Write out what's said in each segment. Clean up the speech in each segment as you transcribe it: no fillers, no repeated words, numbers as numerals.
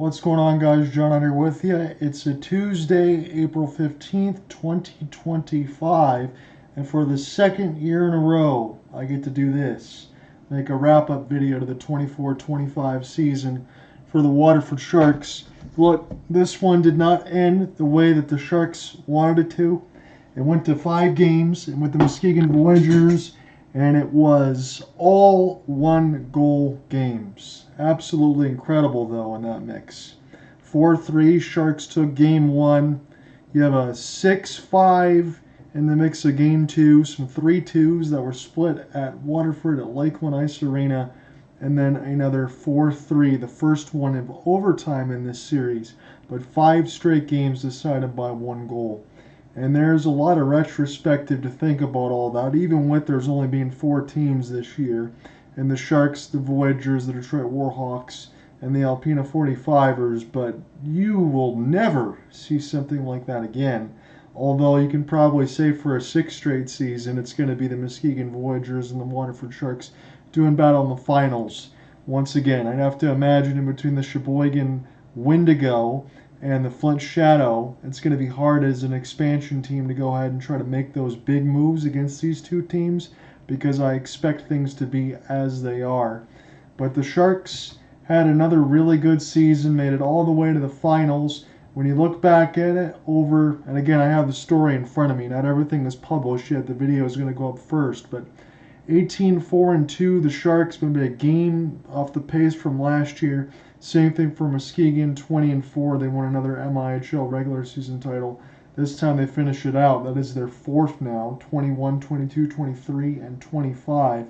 What's going on, guys? John here with you. It's a Tuesday, April 15th, 2025, and for the second year in a row, I get to do this. Make a wrap-up video to the 24-25 season for the Waterford Sharks. Look, this one did not end the way that the Sharks wanted it to. It went to 5 games with the Muskegon Voyagers, and it was all one-goal games. Absolutely incredible, though, in that mix. 4-3, Sharks took game 1. You have a 6-5 in the mix of game 2, some 3-2s that were split at Waterford at Lakeland Ice Arena, and then another 4-3, the first one of overtime in this series, but 5 straight games decided by 1 goal. And there's a lot of retrospective to think about all that, even with there's only been 4 teams this year. And the Sharks, the Voyagers, the Detroit Warhawks, and the Alpena 45ers. But you will never see something like that again. Although you can probably say for a 6th straight season, it's going to be the Muskegon Voyagers and the Waterford Sharks doing battle in the finals. Once again, I'd have to imagine in between the Sheboygan Wendigo and the Flint Shadow, it's going to be hard as an expansion team to go ahead and try to make those big moves against these two teams, because I expect things to be as they are. But the Sharks had another really good season, made it all the way to the finals. When you look back at it over, and again, I have the story in front of me, not everything is published yet, the video is going to go up first, but 18-4-2, the Sharks, maybe a game off the pace from last year. Same thing for Muskegon, 20-4. They won another MIHL regular season title. This time they finish it out. That is their 4th now, 21, 22, 23, and 25.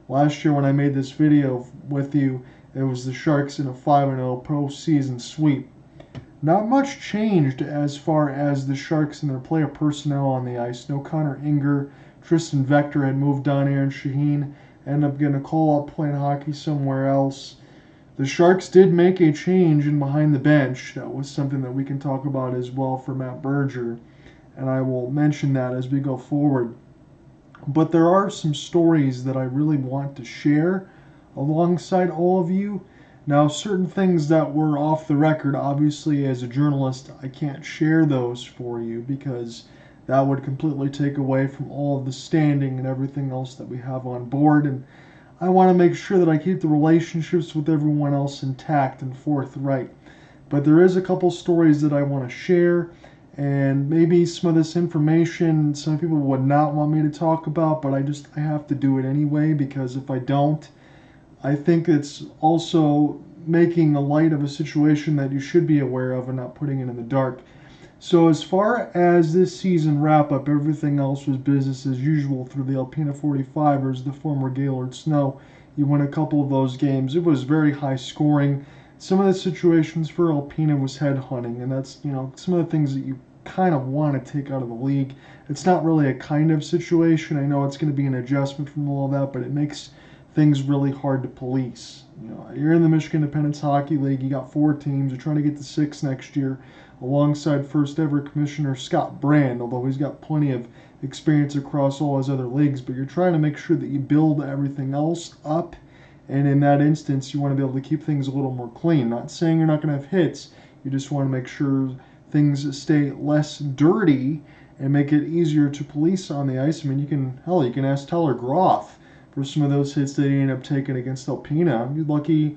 Last year when I made this video with you, it was the Sharks in a 5-0 postseason sweep. Not much changed as far as the Sharks and their player personnel on the ice. No Connor Inger. Tristan Vector had moved on. Aaron Shaheen ended up getting a call up playing hockey somewhere else. The Sharks did make a change in behind the bench. That was something that we can talk about as well for Matt Berger, and I will mention that as we go forward. But there are some stories that I really want to share alongside all of you. Now, certain things that were off the record, obviously as a journalist, I can't share those for you because that would completely take away from all of the standing and everything else that we have on board. And I want to make sure that I keep the relationships with everyone else intact and forthright. But there is a couple stories that I want to share, and maybe some of this information some people would not want me to talk about, but I have to do it anyway, because if I don't, I think it's also making a light of a situation that you should be aware of and not putting it in the dark. So as far as this season wrap-up, everything else was business as usual through the Alpena 45ers, the former Gaylord Snow. You won a couple of those games. It was very high scoring. Some of the situations for Alpena was headhunting, and that's, some of the things that you kind of want to take out of the league. It's not really a kind of situation. I know it's going to be an adjustment from all of that, but it makes things really hard to police. You're in the Michigan Independence Hockey League. You got 4 teams. You're trying to get to 6 next year, alongside first ever commissioner Scott Brand, although he's got plenty of experience across all his other leagues. But you're trying to make sure that you build everything else up, and in that instance, you want to be able to keep things a little more clean. Not saying you're not going to have hits. You just want to make sure things stay less dirty and make it easier to police on the ice. I mean, you can ask Tyler Groff for some of those hits that he ended up taking against Alpena. You're lucky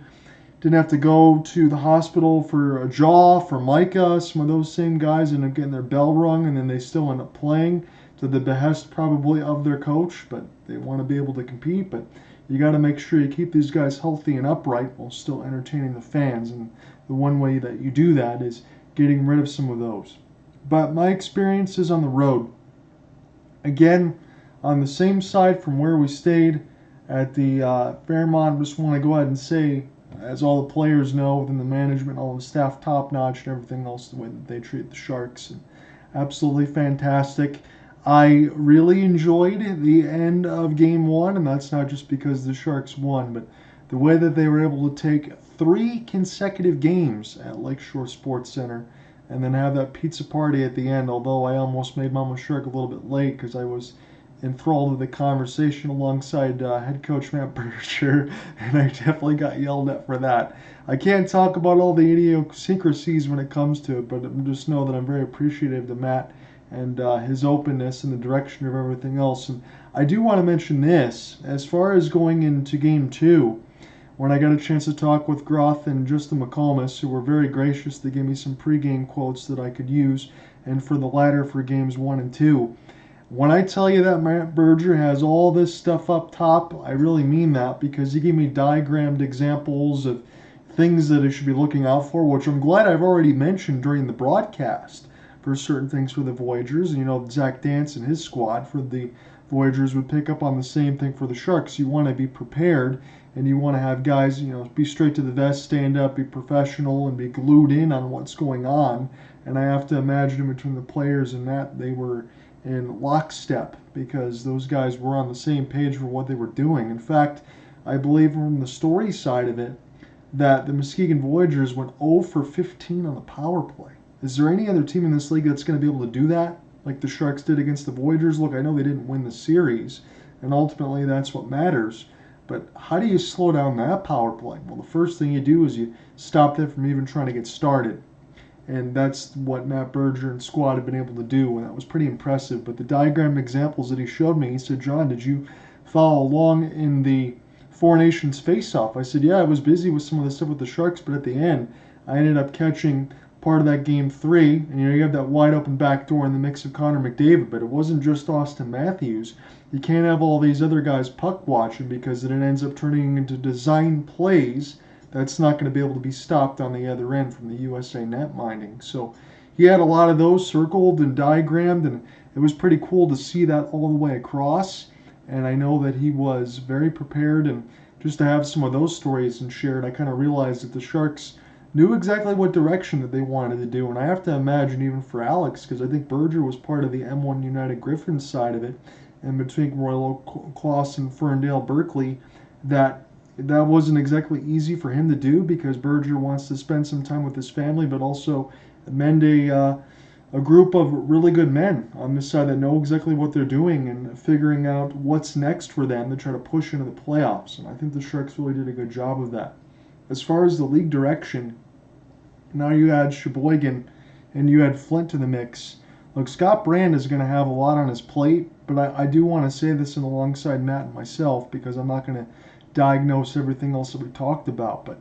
didn't have to go to the hospital for a jaw for Micah. Some of those same guys end up getting their bell rung, and then they still end up playing to the behest probably of their coach, but they want to be able to compete. But you got to make sure you keep these guys healthy and upright while still entertaining the fans, and the one way that you do that is getting rid of some of those. But my experience is on the road. Again, on the same side from where we stayed at the Fairmont. I just want to go ahead and say, as all the players know, within the management, all the staff top notch and everything else, the way that they treat the Sharks, and absolutely fantastic. I really enjoyed the end of game 1, and that's not just because the Sharks won, but the way that they were able to take 3 consecutive games at Lakeshore Sports Center and then have that pizza party at the end, although I almost made Mama Shark a little bit late because I was enthralled with the conversation alongside head coach Matt Berger, and I definitely got yelled at for that. I can't talk about all the idiosyncrasies when it comes to it, but just know that I'm very appreciative to Matt and his openness and the direction of everything else. And I do want to mention this, as far as going into Game 2, when I got a chance to talk with Groth and Justin McCalmus, who were very gracious to give me some pregame quotes that I could use, and for the latter for Games 1 and 2. When I tell you that Matt Berger has all this stuff up top, I really mean that, because he gave me diagrammed examples of things that I should be looking out for, which I'm glad I've already mentioned during the broadcast for certain things for the Voyagers. You know, Zach Dance and his squad for the Voyagers would pick up on the same thing for the Sharks. You want to be prepared, and you want to have guys, be straight to the vest, stand up, be professional, and be glued in on what's going on. And I have to imagine between the players and that they were in lockstep, because those guys were on the same page for what they were doing. In fact, I believe from the story side of it that the Muskegon Voyagers went 0 for 15 on the power play. Is there any other team in this league that's going to be able to do that like the Sharks did against the Voyagers? Look, I know they didn't win the series, and ultimately that's what matters. But how do you slow down that power play? Well, the first thing you do is you stop them from even trying to get started. And that's what Matt Berger and squad have been able to do, and that was pretty impressive. But the diagram examples that he showed me, he said, John, did you follow along in the Four Nations face-off? I said, yeah, I was busy with some of the stuff with the Sharks, but at the end, I ended up catching part of that Game 3. And you have that wide-open back door in the mix of Connor McDavid, but it wasn't just Austin Matthews. You can't have all these other guys puck-watching, because then it ends up turning into design plays that's not going to be able to be stopped on the other end from the USA net minding. So he had a lot of those circled and diagrammed, and it was pretty cool to see that all the way across. And I know that he was very prepared, and just to have some of those stories and shared, I kind of realized that the Sharks knew exactly what direction that they wanted to do. And I have to imagine even for Alex, because I think Berger was part of the M1 United Griffins side of it, and between Royal Clausen, Ferndale, Berkeley, that wasn't exactly easy for him to do, because Berger wants to spend some time with his family, but also mend a group of really good men on this side that know exactly what they're doing and figuring out what's next for them to try to push into the playoffs. And I think the Sharks really did a good job of that. As far as the league direction, now you add Sheboygan and you add Flint to the mix. Look, Scott Brand is going to have a lot on his plate, but I do want to say this in alongside Matt and myself, because I'm not going to diagnose everything else that we talked about. But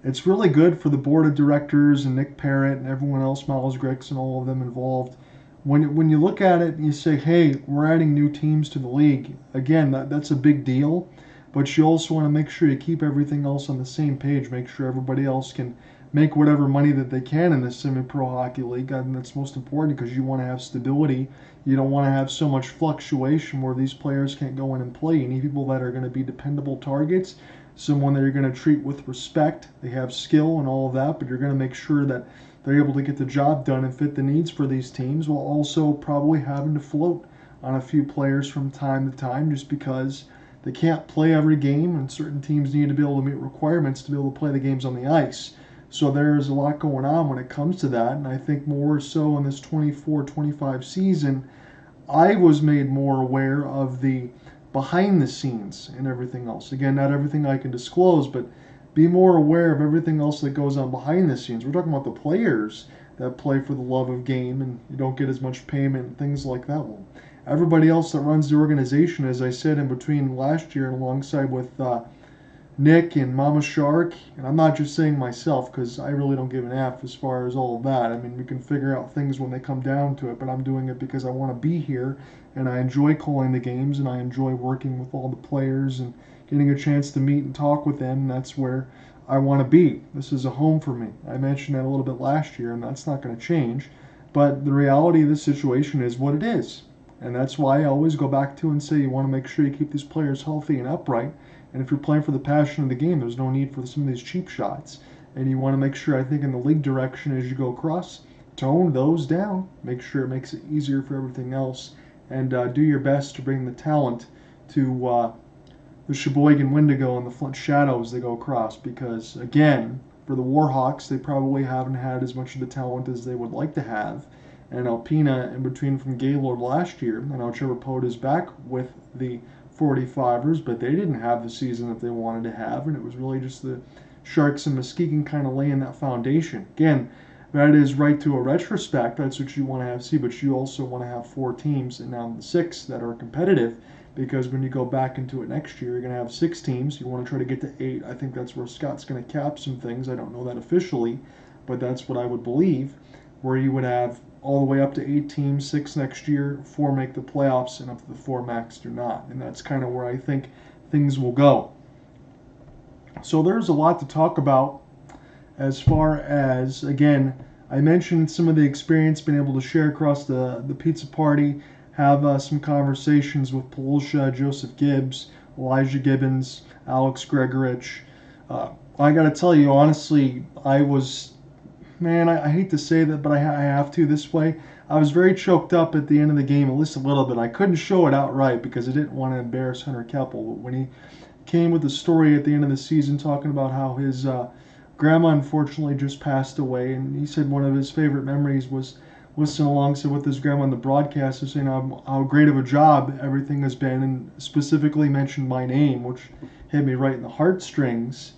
it's really good for the board of directors and Nick Parrott and everyone else, Miles Griggs and all of them involved. When you look at it and you say, hey, we're adding new teams to the league, again, that's a big deal. But you also want to make sure you keep everything else on the same page, make sure everybody else can make whatever money that they can in the semi-pro hockey league. And that's most important, because you want to have stability. You don't want to have so much fluctuation where these players can't go in and play. You need people that are going to be dependable targets, someone that you're going to treat with respect. They have skill and all of that, but you're going to make sure that they're able to get the job done and fit the needs for these teams, while also probably having to float on a few players from time to time, just because they can't play every game, and certain teams need to be able to meet requirements to be able to play the games on the ice. So there's a lot going on when it comes to that, and I think more so in this 24-25 season, I was made more aware of the behind the scenes and everything else. Again, not everything I can disclose, but be more aware of everything else that goes on behind the scenes. We're talking about the players that play for the love of game, and you don't get as much payment and things like that. Well, everybody else that runs the organization, as I said, in between last year and alongside with Nick and Mama Shark, and I'm not just saying myself, because I really don't give an F as far as all of that. I mean, we can figure out things when they come down to it, but I'm doing it because I want to be here, and I enjoy calling the games, and I enjoy working with all the players and getting a chance to meet and talk with them, and that's where I want to be. This is a home for me. I mentioned that a little bit last year, and that's not going to change, but the reality of this situation is what it is. And that's why I always go back to and say you want to make sure you keep these players healthy and upright. And if you're playing for the passion of the game, there's no need for some of these cheap shots. And you want to make sure, I think, in the league direction as you go across, tone those down. Make sure it makes it easier for everything else. And do your best to bring the talent to the Sheboygan Wendigo and the Flint Shadows that go across. Because, again, for the Warhawks, they probably haven't had as much of the talent as they would like to have. and Alpina in between from Gaylord last year. I know Trevor Poet is back with the 45ers, but they didn't have the season that they wanted to have, and it was really just the Sharks and Muskegon kind of laying that foundation. Again, that is right to a retrospect. That's what you want to have see, but you also want to have 4 teams and now the 6 that are competitive, because when you go back into it next year, you're going to have 6 teams. You want to try to get to 8. I think that's where Scott's going to cap some things. I don't know that officially, but that's what I would believe, where you would have all the way up to 8 teams, 6 next year, 4 make the playoffs, and up to the 4 max do not. And that's kind of where I think things will go. So there's a lot to talk about as far as, again, I mentioned some of the experience being able to share across the pizza party, have some conversations with Polisha, Joseph Gibbs, Elijah Gibbons, Alex Gregorich. I got to tell you, honestly, I was, man, I hate to say that, but I have to this way. I was very choked up at the end of the game, at least a little bit. I couldn't show it outright because I didn't want to embarrass Hunter Keppel. But when he came with the story at the end of the season talking about how his grandma unfortunately just passed away, and he said one of his favorite memories was listening alongside with his grandma on the broadcast, saying how great of a job everything has been, and specifically mentioned my name, which hit me right in the heartstrings.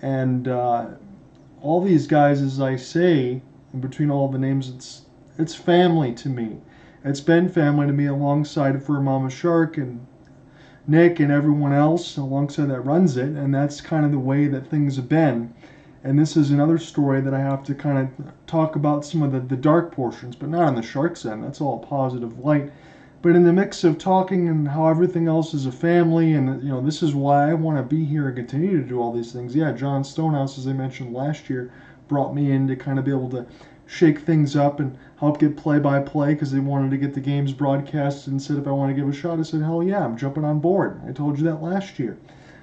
And all these guys, as I say, in between all the names, it's family to me. It's been family to me alongside for Mama Shark and Nick and everyone else alongside that runs it, and that's kind of the way that things have been. And this is another story that I have to kind of talk about some of the dark portions, but not on the Sharks end. That's all positive light. But in the mix of talking and how everything else is a family, and this is why I want to be here and continue to do all these things. Yeah, John Stonehouse, as I mentioned last year, brought me in to kind of be able to shake things up and help get play-by-play because they wanted to get the games broadcasted and said if I want to give a shot, I said, hell yeah, I'm jumping on board. I told you that last year.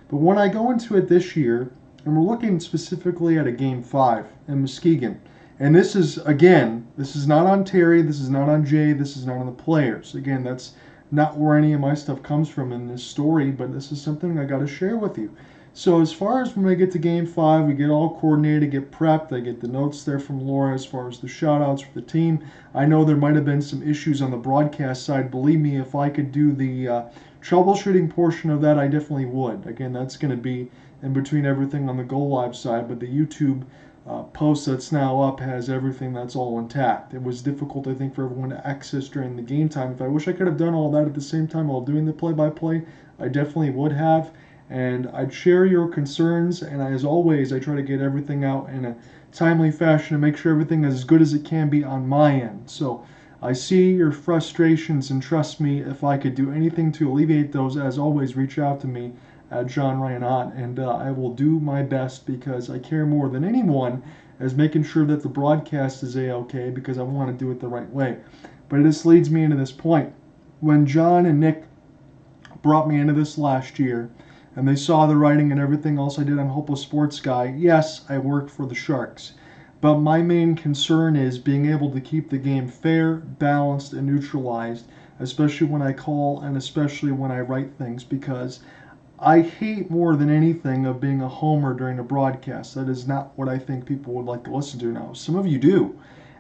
But when I go into it this year, and we're looking specifically at a Game 5 in Muskegon. And this is, again, this is not on Terry, this is not on Jay, this is not on the players. Again, that's not where any of my stuff comes from in this story, but this is something I got to share with you. So as far as when we get to Game 5, we get all coordinated, get prepped. I get the notes there from Laura as far as the shout-outs for the team. I know there might have been some issues on the broadcast side. Believe me, if I could do the troubleshooting portion of that, I definitely would. Again, that's going to be in between everything on the Go Live side, but the YouTube post that's now up has everything that's all intact. It was difficult, I think, for everyone to access during the game time. If I wish I could have done all that at the same time while doing the play-by-play, I definitely would have. And I'd share your concerns, and as always, I try to get everything out in a timely fashion to make sure everything is as good as it can be on my end. So I see your frustrations, and trust me, if I could do anything to alleviate those, as always, reach out to me at John Ryanot, and I will do my best because I care more than anyone as making sure that the broadcast is A-OK because I want to do it the right way. But this leads me into this point. When John and Nick brought me into this last year, and they saw the writing and everything else I did on Hopeless Sports Guy, yes, I work for the Sharks. But my main concern is being able to keep the game fair, balanced, and neutralized, especially when I call and especially when I write things, because I hate more than anything of being a homer during a broadcast. That is not what I think people would like to listen to now. Some of you do,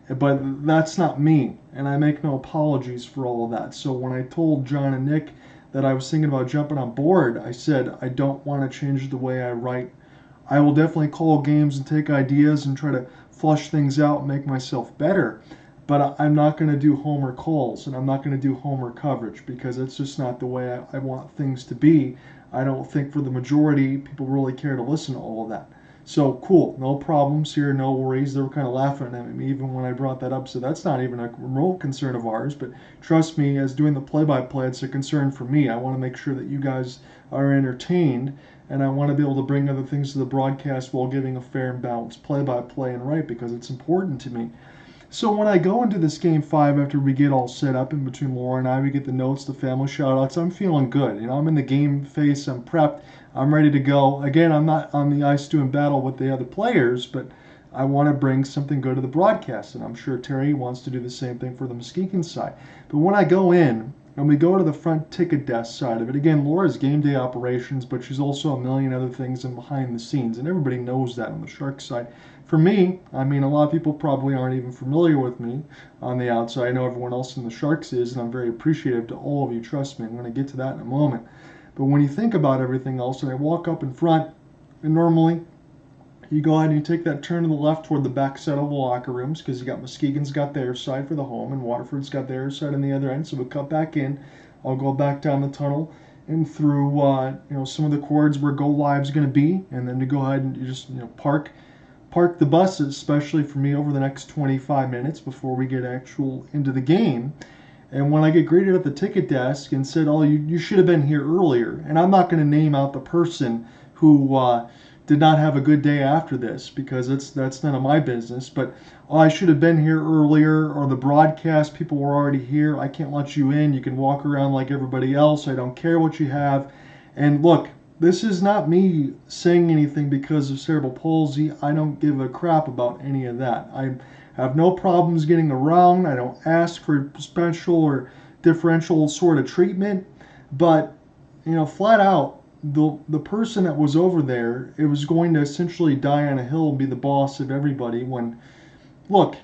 but that's not me, and I make no apologies for all of that. So when I told John and Nick that I was thinking about jumping on board, I said I don't want to change the way I write. I will definitely call games and take ideas and try to flush things out and make myself better, but I'm not going to do homer calls, and I'm not going to do homer coverage because it's just not the way I want things to be. I don't think for the majority people really care to listen to all of that. So cool, no problems here, no worries. They were kind of laughing at me even when I brought that up, so that's not even a remote concern of ours, but trust me, as doing the play-by-play, it's a concern for me. I want to make sure that you guys are entertained, and I want to be able to bring other things to the broadcast while giving a fair and balanced play-by-play and right, because it's important to me. So when I go into this Game 5 after we get all set up in between Laura and I, we get the notes, the family shout-outs, I'm feeling good. I'm in the game face, I'm prepped, I'm ready to go. Again, I'm not on the ice doing battle with the other players, but I want to bring something good to the broadcast, and I'm sure Terry wants to do the same thing for the Muskegon side. But when I go in, and we go to the front ticket desk side of it. Again, Laura's game day operations, but she's also a million other things and behind the scenes, and everybody knows that on the Sharks side. For me, I mean, a lot of people probably aren't even familiar with me on the outside. I know everyone else in the Sharks is, and I'm very appreciative to all of you. Trust me, I'm going to get to that in a moment. But when you think about everything else, and I walk up in front, and normally you go ahead and you take that turn to the left toward the back side of the locker rooms, because you got Muskegon's got their side for the home and Waterford's got their side on the other end. So we cut back in. I'll go back down the tunnel and through some of the cords where Go Live's going to be, and then to go ahead and you just park the buses, especially for me, over the next 25 minutes before we get actual into the game. And when I get greeted at the ticket desk and said, "Oh, you should have been here earlier," and I'm not going to name out the person who did not have a good day after this, because that's none of my business. But, "Oh, I should have been here earlier," or "the broadcast people were already here. I can't let you in. You can walk around like everybody else. I don't care what you have." And look, this is not me saying anything because of cerebral palsy. I don't give a crap about any of that. I have no problems getting around. I don't ask for special or differential sort of treatment. But, flat out, the person that was over there, it was going to essentially die on a hill and be the boss of everybody. When, look,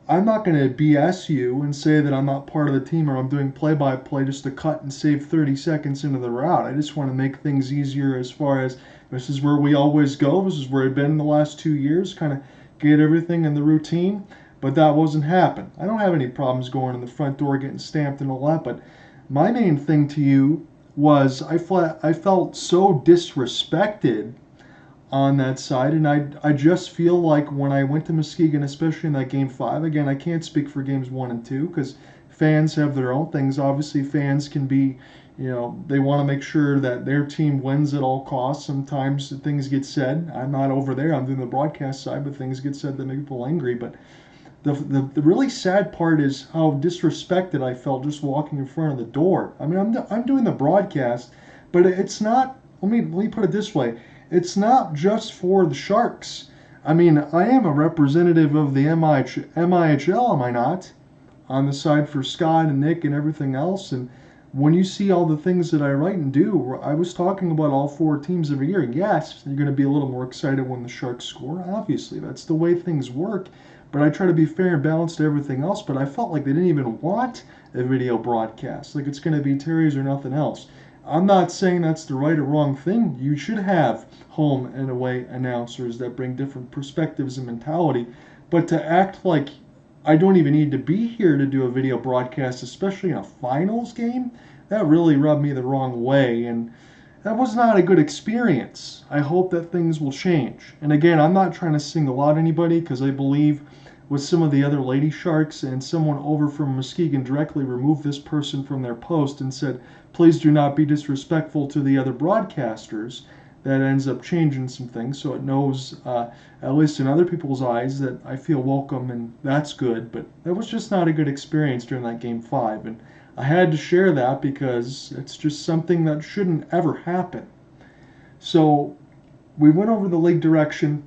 I'm not going to BS you and say that I'm not part of the team or I'm doing play-by-play just to cut and save 30 seconds into the route. I just want to make things easier as far as this is where we always go. This is where I've been in the last 2 years, kind of get everything in the routine. But that wasn't happening. I don't have any problems going in the front door, getting stamped and all that. But my main thing to you was I felt so disrespected on that side, and I just feel like when I went to Muskegon, especially in that game 5, again, I can't speak for games 1 and 2 because fans have their own things. Obviously, fans can be, they want to make sure that their team wins at all costs. Sometimes things get said. I'm not over there. I'm doing the broadcast side, but things get said that make people angry. But the really sad part is how disrespected I felt just walking in front of the door. I mean, I'm doing the broadcast, but it's not. Let me put it this way: it's not just for the Sharks. I mean, I am a representative of the MIHL, am I not? On the side for Scott and Nick and everything else. And when you see all the things that I write and do, I was talking about all 4 teams every year. Yes, you're going to be a little more excited when the Sharks score. Obviously, that's the way things work. But I try to be fair and balanced to everything else. But I felt like they didn't even want a video broadcast. Like it's going to be Terry's or nothing else. I'm not saying that's the right or wrong thing. You should have home and away announcers that bring different perspectives and mentality. But to act like I don't even need to be here to do a video broadcast, especially in a finals game, that really rubbed me the wrong way. And that was not a good experience. I hope that things will change. And again, I'm not trying to single out anybody because I believe with some of the other Lady Sharks and someone over from Muskegon directly removed this person from their post and said, "Please do not be disrespectful to the other broadcasters." That ends up changing some things, so it knows, at least in other people's eyes, that I feel welcome, and that's good. But that was just not a good experience during that Game 5, and I had to share that because it's just something that shouldn't ever happen. So we went over the league direction.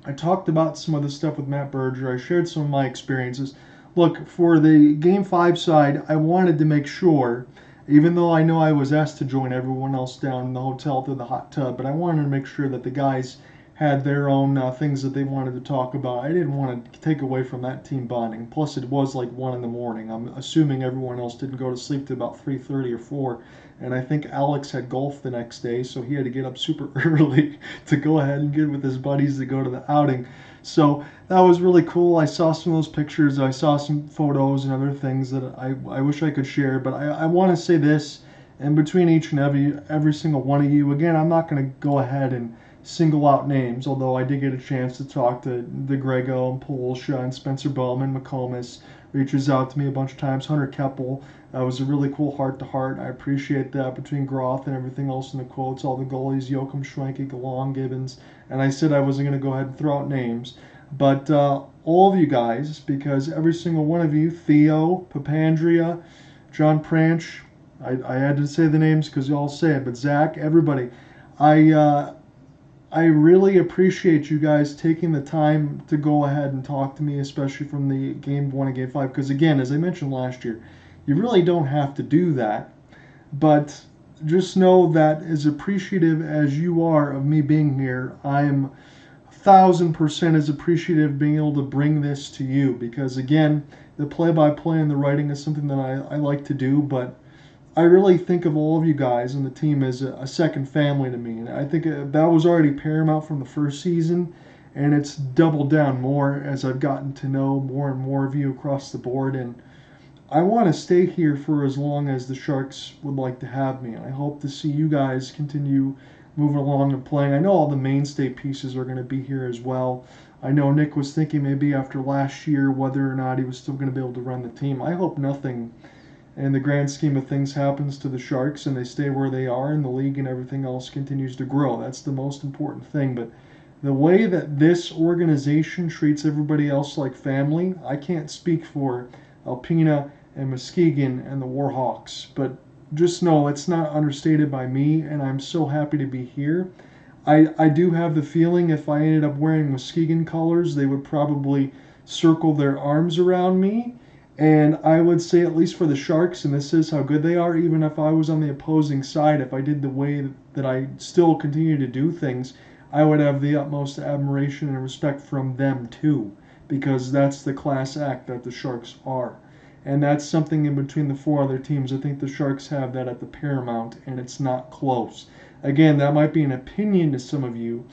I talked about some of the stuff with Matt Berger. I shared some of my experiences. Look, for the Game 5 side, I wanted to make sure, even though I know I was asked to join everyone else down in the hotel through the hot tub, but I wanted to make sure that the guys had their own things that they wanted to talk about. I didn't want to take away from that team bonding. Plus, it was like 1 in the morning. I'm assuming everyone else didn't go to sleep till about 3:30 or 4. And I think Alex had golf the next day, so he had to get up super early to go ahead and get with his buddies to go to the outing. So that was really cool. I saw some of those pictures. I saw some photos and other things that I wish I could share. But I want to say this, and between each and every single one of you, again, I'm not going to go ahead and single out names, although I did get a chance to talk to DeGrego and Polsha and Spencer Bowman. McComas reaches out to me a bunch of times. Hunter Keppel. That was a really cool heart-to-heart. I appreciate that between Groth and everything else in the quotes, all the goalies, Joachim Schwenke, Galong, Gibbons. And I said I wasn't going to go ahead and throw out names. But all of you guys, because every single one of you, Theo, Papandrea, John Pranch, I had to say the names because you all say it, but Zach, everybody, I really appreciate you guys taking the time to go ahead and talk to me, especially from the Game 1 and Game 5. Because again, as I mentioned last year, You really don't have to do that. But just know that as appreciative as you are of me being here, I am 1,000% as appreciative of being able to bring this to you. Because again, the play-by-play and the writing is something that I like to do, but I really think of all of you guys and the team as a second family to me. And I think that was already paramount from the first season, and it's doubled down more as I've gotten to know more and more of you across the board. And I want to stay here for as long as the Sharks would like to have me. And I hope to see you guys continue moving along and playing. I know all the mainstay pieces are going to be here as well. I know Nick was thinking maybe after last year whether or not he was still going to be able to run the team. I hope nothing in the grand scheme of things happens to the Sharks and they stay where they are and the league and everything else continues to grow. That's the most important thing. But the way that this organization treats everybody else like family, I can't speak for Alpena and Muskegon and the Warhawks, but just know it's not understated by me, and I'm so happy to be here. I do have the feeling if I ended up wearing Muskegon colors, they would probably circle their arms around me. And I would say, at least for the Sharks, and this is how good they are, even if I was on the opposing side, if I did the way that I still continue to do things, I would have the utmost admiration and respect from them too, because that's the class act that the Sharks are. And that's something in between the four other teams. I think the Sharks have that at the paramount, and it's not close. Again, that might be an opinion to some of you,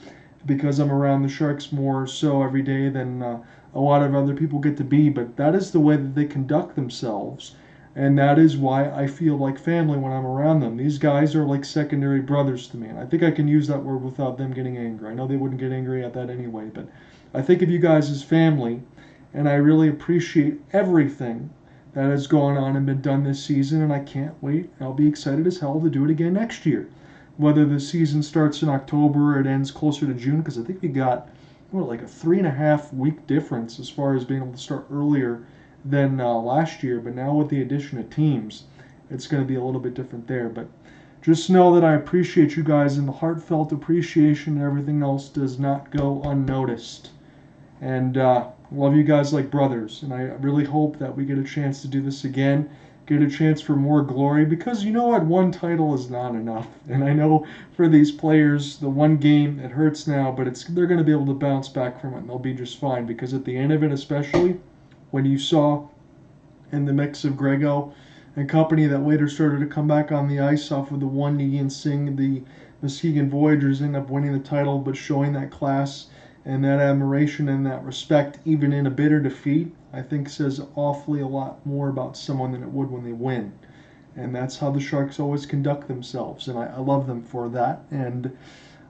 because I'm around the Sharks more so every day than a lot of other people get to be, but that is the way that they conduct themselves, and that is why I feel like family when I'm around them. These guys are like secondary brothers to me, and I think I can use that word without them getting angry. I know they wouldn't get angry at that anyway, but I think of you guys as family, and I really appreciate everything that has gone on and been done this season, and I can't wait. I'll be excited as hell to do it again next year. Whether the season starts in October or it ends closer to June, because I think we got like a 3.5 week difference as far as being able to start earlier than last year. But now with the addition of teams, it's going to be a little bit different there. But just know that I appreciate you guys, and the heartfelt appreciation and everything else does not go unnoticed. And love you guys like brothers. And I really hope that we get a chance to do this again, get a chance for more glory, because you know what, one title is not enough. And I know for these players, the one game, it hurts now, but they're going to be able to bounce back from it, and they'll be just fine, because at the end of it, especially when you saw in the mix of Grego and company that later started to come back on the ice off of the 1-knee and seeing the Muskegon Voyagers end up winning the title, but showing that class and that admiration and that respect, even in a bitter defeat, I think says awfully a lot more about someone than it would when they win. And that's how the Sharks always conduct themselves, and I love them for that. And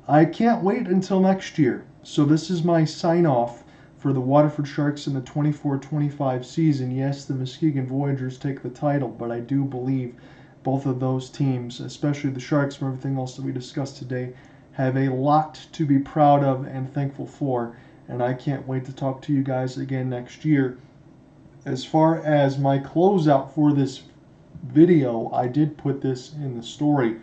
I can't wait until next year. So this is my sign-off for the Waterford Sharks in the 24-25 season. Yes, the Muskegon Voyagers take the title, but I do believe both of those teams, especially the Sharks from everything else that we discussed today, have a lot to be proud of and thankful for, and I can't wait to talk to you guys again next year. As far as my closeout for this video, I did put this in the story,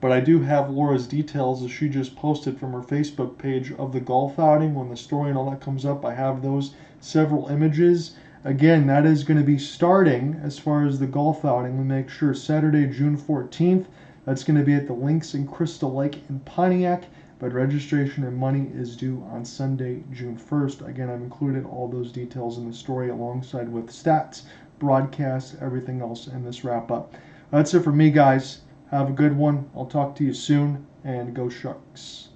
but I do have Laura's details as she just posted from her Facebook page of the golf outing. When the story and all that comes up, I have those several images. Again, that is going to be starting as far as the golf outing. We make sure Saturday, June 14th. That's going to be at the Links in Crystal Lake in Pontiac, but registration and money is due on Sunday, June 1st. Again, I've included all those details in the story alongside with stats, broadcasts, everything else in this wrap-up. That's it for me, guys. Have a good one. I'll talk to you soon, and go Sharks.